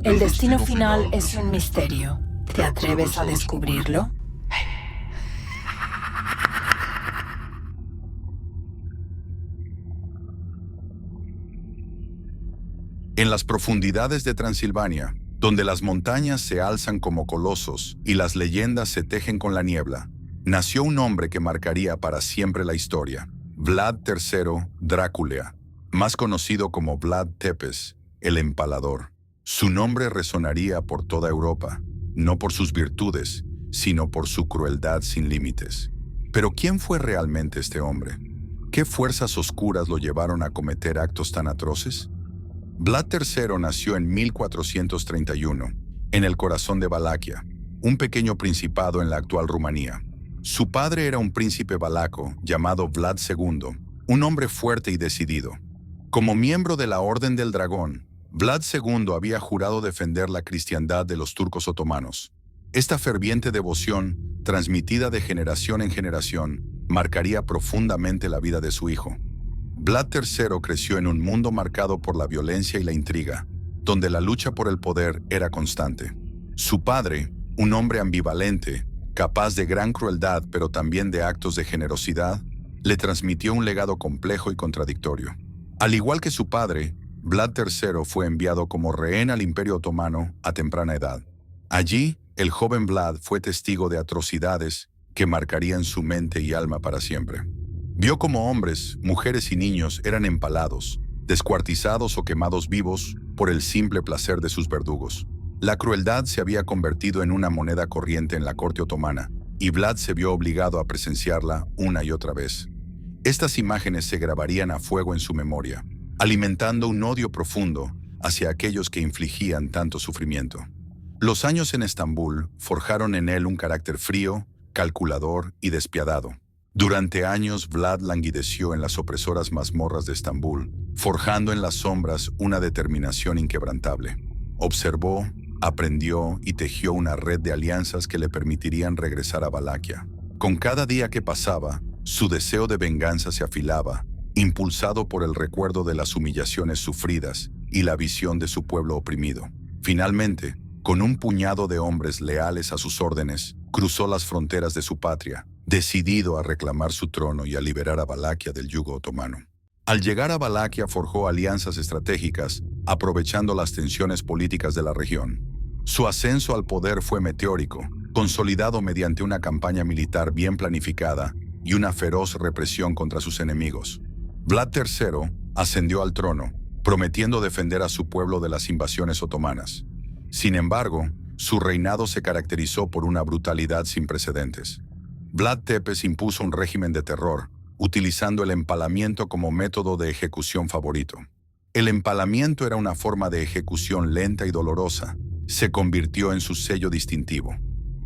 El destino final es un misterio. ¿Te atreves a descubrirlo? En las profundidades de Transilvania, donde las montañas se alzan como colosos y las leyendas se tejen con la niebla, nació un hombre que marcaría para siempre la historia, Vlad III Drácula, más conocido como Vlad Tepes, el Empalador. Su nombre resonaría por toda Europa, no por sus virtudes, sino por su crueldad sin límites. Pero ¿quién fue realmente este hombre? ¿Qué fuerzas oscuras lo llevaron a cometer actos tan atroces? Vlad III nació en 1431, en el corazón de Valaquia, un pequeño principado en la actual Rumanía. Su padre era un príncipe valaco llamado Vlad II, un hombre fuerte y decidido. Como miembro de la Orden del Dragón, Vlad II había jurado defender la cristiandad de los turcos otomanos. Esta ferviente devoción, transmitida de generación en generación, marcaría profundamente la vida de su hijo. Vlad III creció en un mundo marcado por la violencia y la intriga, donde la lucha por el poder era constante. Su padre, un hombre ambivalente, capaz de gran crueldad pero también de actos de generosidad, le transmitió un legado complejo y contradictorio. Al igual que su padre, Vlad III fue enviado como rehén al Imperio Otomano a temprana edad. Allí, el joven Vlad fue testigo de atrocidades que marcarían su mente y alma para siempre. Vio cómo hombres, mujeres y niños eran empalados, descuartizados o quemados vivos por el simple placer de sus verdugos. La crueldad se había convertido en una moneda corriente en la corte otomana, y Vlad se vio obligado a presenciarla una y otra vez. Estas imágenes se grabarían a fuego en su memoria, alimentando un odio profundo hacia aquellos que infligían tanto sufrimiento. Los años en Estambul forjaron en él un carácter frío, calculador y despiadado. Durante años, Vlad languideció en las opresoras mazmorras de Estambul, forjando en las sombras una determinación inquebrantable. Observó, aprendió y tejió una red de alianzas que le permitirían regresar a Valaquia. Con cada día que pasaba, su deseo de venganza se afilaba, impulsado por el recuerdo de las humillaciones sufridas y la visión de su pueblo oprimido. Finalmente, con un puñado de hombres leales a sus órdenes, cruzó las fronteras de su patria, decidido a reclamar su trono y a liberar a Valaquia del yugo otomano. Al llegar a Valaquia forjó alianzas estratégicas, aprovechando las tensiones políticas de la región. Su ascenso al poder fue meteórico, consolidado mediante una campaña militar bien planificada y una feroz represión contra sus enemigos. Vlad III ascendió al trono, prometiendo defender a su pueblo de las invasiones otomanas. Sin embargo, su reinado se caracterizó por una brutalidad sin precedentes. Vlad Tepes impuso un régimen de terror, utilizando el empalamiento como método de ejecución favorito. El empalamiento era una forma de ejecución lenta y dolorosa. Se convirtió en su sello distintivo.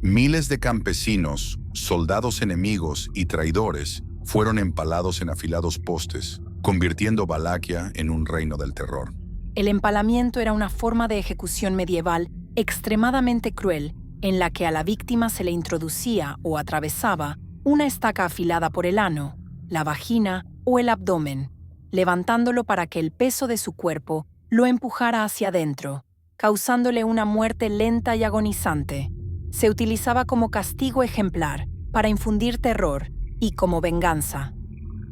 Miles de campesinos, soldados enemigos y traidores fueron empalados en afilados postes, convirtiendo Valaquia en un reino del terror. El empalamiento era una forma de ejecución medieval extremadamente cruel, en la que a la víctima se le introducía o atravesaba una estaca afilada por el ano, la vagina o el abdomen, levantándolo para que el peso de su cuerpo lo empujara hacia adentro, causándole una muerte lenta y agonizante. Se utilizaba como castigo ejemplar, para infundir terror y como venganza.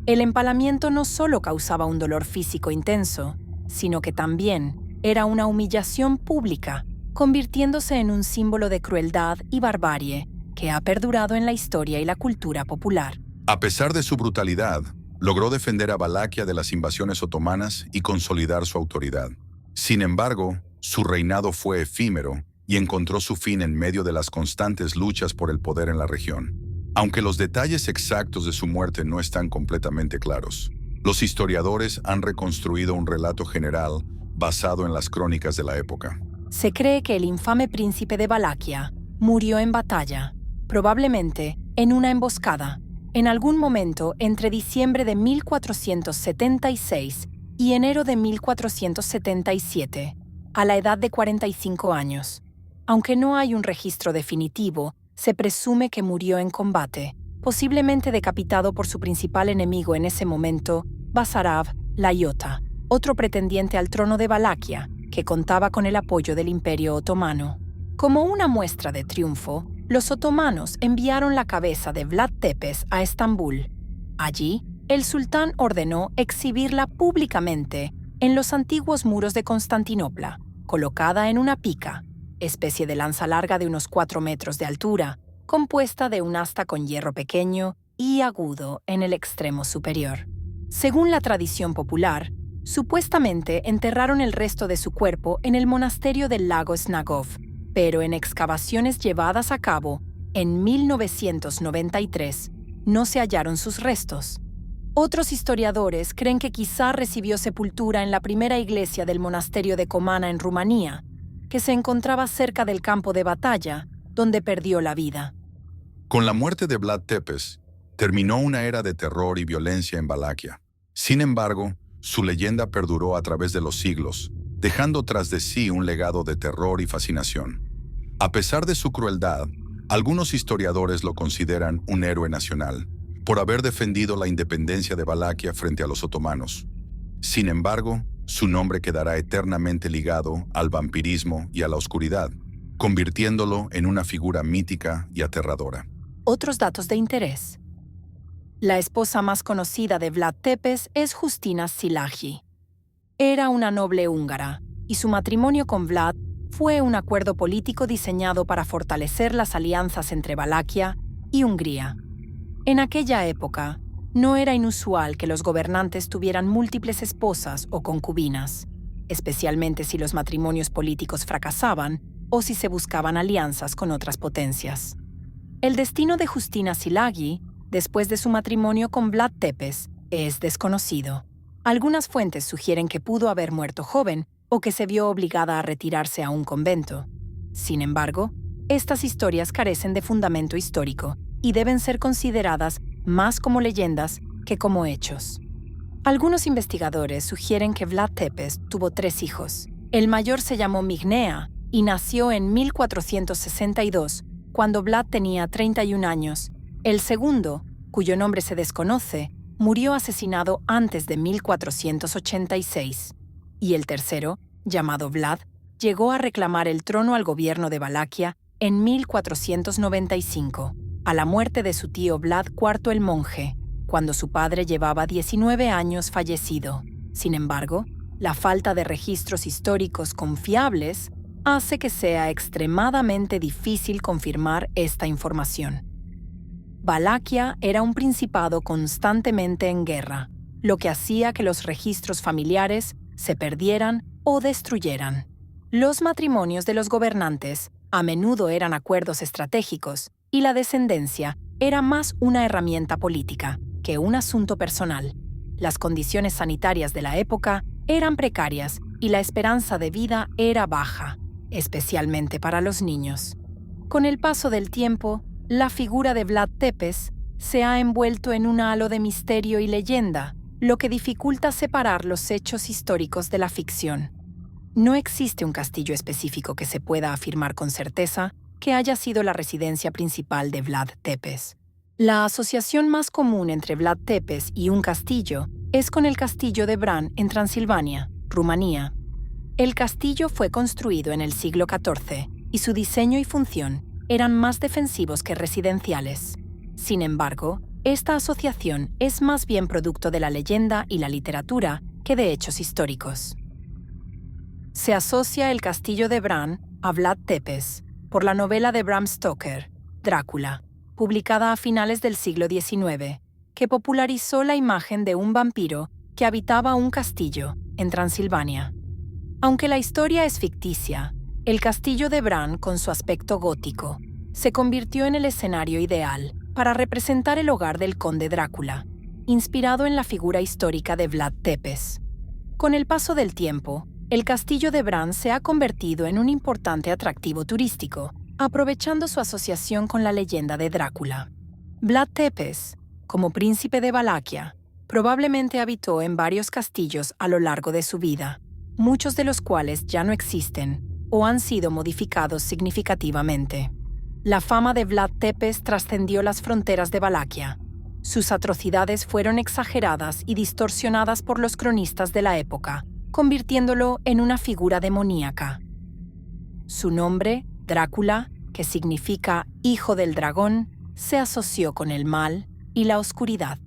El empalamiento no solo causaba un dolor físico intenso, sino que también era una humillación pública, convirtiéndose en un símbolo de crueldad y barbarie que ha perdurado en la historia y la cultura popular. A pesar de su brutalidad, logró defender a Valaquia de las invasiones otomanas y consolidar su autoridad. Sin embargo, su reinado fue efímero y encontró su fin en medio de las constantes luchas por el poder en la región. Aunque los detalles exactos de su muerte no están completamente claros, los historiadores han reconstruido un relato general basado en las crónicas de la época. Se cree que el infame príncipe de Valaquia murió en batalla, probablemente en una emboscada, en algún momento entre diciembre de 1476 y enero de 1477, a la edad de 45 años. Aunque no hay un registro definitivo, se presume que murió en combate, posiblemente decapitado por su principal enemigo en ese momento, Basarab Laiota, otro pretendiente al trono de Valaquia, que contaba con el apoyo del Imperio Otomano. Como una muestra de triunfo, los otomanos enviaron la cabeza de Vlad Tepes a Estambul. Allí, el sultán ordenó exhibirla públicamente en los antiguos muros de Constantinopla, colocada en una pica, especie de lanza larga de unos 4 metros de altura, compuesta de un asta con hierro pequeño y agudo en el extremo superior. Según la tradición popular, supuestamente enterraron el resto de su cuerpo en el monasterio del lago Snagov, pero en excavaciones llevadas a cabo en 1993 no se hallaron sus restos. Otros historiadores creen que quizá recibió sepultura en la primera iglesia del monasterio de Comana en Rumanía, que se encontraba cerca del campo de batalla, donde perdió la vida. Con la muerte de Vlad Tepes, terminó una era de terror y violencia en Valaquia. Sin embargo, su leyenda perduró a través de los siglos, dejando tras de sí un legado de terror y fascinación. A pesar de su crueldad, algunos historiadores lo consideran un héroe nacional, por haber defendido la independencia de Valaquia frente a los otomanos. Sin embargo, su nombre quedará eternamente ligado al vampirismo y a la oscuridad, convirtiéndolo en una figura mítica y aterradora. Otros datos de interés. La esposa más conocida de Vlad Tepes es Justina Szilágyi. Era una noble húngara, y su matrimonio con Vlad fue un acuerdo político diseñado para fortalecer las alianzas entre Valaquia y Hungría. En aquella época, no era inusual que los gobernantes tuvieran múltiples esposas o concubinas, especialmente si los matrimonios políticos fracasaban o si se buscaban alianzas con otras potencias. El destino de Justina Szilágyi, después de su matrimonio con Vlad Tepes, es desconocido. Algunas fuentes sugieren que pudo haber muerto joven o que se vio obligada a retirarse a un convento. Sin embargo, estas historias carecen de fundamento histórico y deben ser consideradas más como leyendas que como hechos. Algunos investigadores sugieren que Vlad Tepes tuvo 3 hijos. El mayor se llamó Mignea y nació en 1462, cuando Vlad tenía 31 años. El segundo, cuyo nombre se desconoce, murió asesinado antes de 1486. Y el tercero, llamado Vlad, llegó a reclamar el trono al gobierno de Valaquia en 1495, a la muerte de su tío Vlad IV el Monje, cuando su padre llevaba 19 años fallecido. Sin embargo, la falta de registros históricos confiables hace que sea extremadamente difícil confirmar esta información. Valaquia era un principado constantemente en guerra, lo que hacía que los registros familiares se perdieran o destruyeran. Los matrimonios de los gobernantes a menudo eran acuerdos estratégicos y la descendencia era más una herramienta política que un asunto personal. Las condiciones sanitarias de la época eran precarias y la esperanza de vida era baja, especialmente para los niños. Con el paso del tiempo, la figura de Vlad Tepes se ha envuelto en un halo de misterio y leyenda, lo que dificulta separar los hechos históricos de la ficción. No existe un castillo específico que se pueda afirmar con certeza que haya sido la residencia principal de Vlad Tepes. La asociación más común entre Vlad Tepes y un castillo es con el castillo de Bran en Transilvania, Rumanía. El castillo fue construido en el siglo XIV y su diseño y función eran más defensivos que residenciales. Sin embargo, esta asociación es más bien producto de la leyenda y la literatura que de hechos históricos. Se asocia el castillo de Bran a Vlad Tepes por la novela de Bram Stoker, Drácula, publicada a finales del siglo XIX, que popularizó la imagen de un vampiro que habitaba un castillo en Transilvania. Aunque la historia es ficticia, el castillo de Bran, con su aspecto gótico, se convirtió en el escenario ideal para representar el hogar del conde Drácula, inspirado en la figura histórica de Vlad Tepes. Con el paso del tiempo, el castillo de Bran se ha convertido en un importante atractivo turístico, aprovechando su asociación con la leyenda de Drácula. Vlad Tepes, como príncipe de Valaquia, probablemente habitó en varios castillos a lo largo de su vida, muchos de los cuales ya no existen o han sido modificados significativamente. La fama de Vlad Tepes trascendió las fronteras de Valaquia. Sus atrocidades fueron exageradas y distorsionadas por los cronistas de la época, convirtiéndolo en una figura demoníaca. Su nombre, Drácula, que significa hijo del dragón, se asoció con el mal y la oscuridad.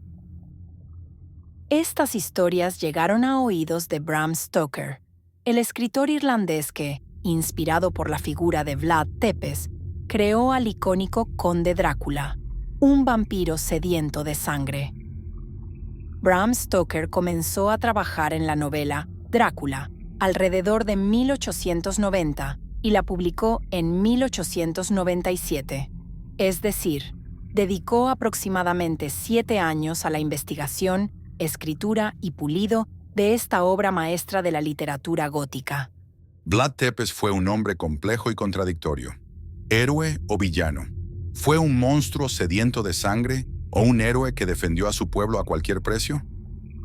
Estas historias llegaron a oídos de Bram Stoker, el escritor irlandés que, inspirado por la figura de Vlad Tepes, creó al icónico Conde Drácula, un vampiro sediento de sangre. Bram Stoker comenzó a trabajar en la novela Drácula alrededor de 1890 y la publicó en 1897. Es decir, dedicó aproximadamente 7 años a la investigación, escritura y pulido de esta obra maestra de la literatura gótica. Vlad Tepes fue un hombre complejo y contradictorio. ¿Héroe o villano? ¿Fue un monstruo sediento de sangre o un héroe que defendió a su pueblo a cualquier precio?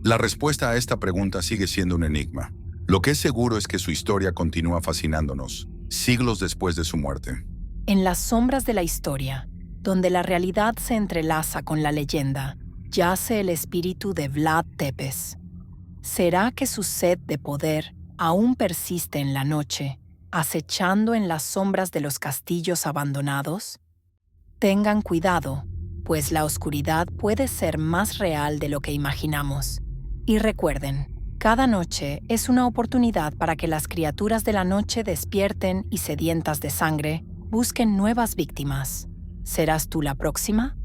La respuesta a esta pregunta sigue siendo un enigma. Lo que es seguro es que su historia continúa fascinándonos, siglos después de su muerte. En las sombras de la historia, donde la realidad se entrelaza con la leyenda, yace el espíritu de Vlad Tepes. ¿Será que su sed de poder aún persiste en la noche, acechando en las sombras de los castillos abandonados? Tengan cuidado, pues la oscuridad puede ser más real de lo que imaginamos. Y recuerden, cada noche es una oportunidad para que las criaturas de la noche despierten y, sedientas de sangre, busquen nuevas víctimas. ¿Serás tú la próxima?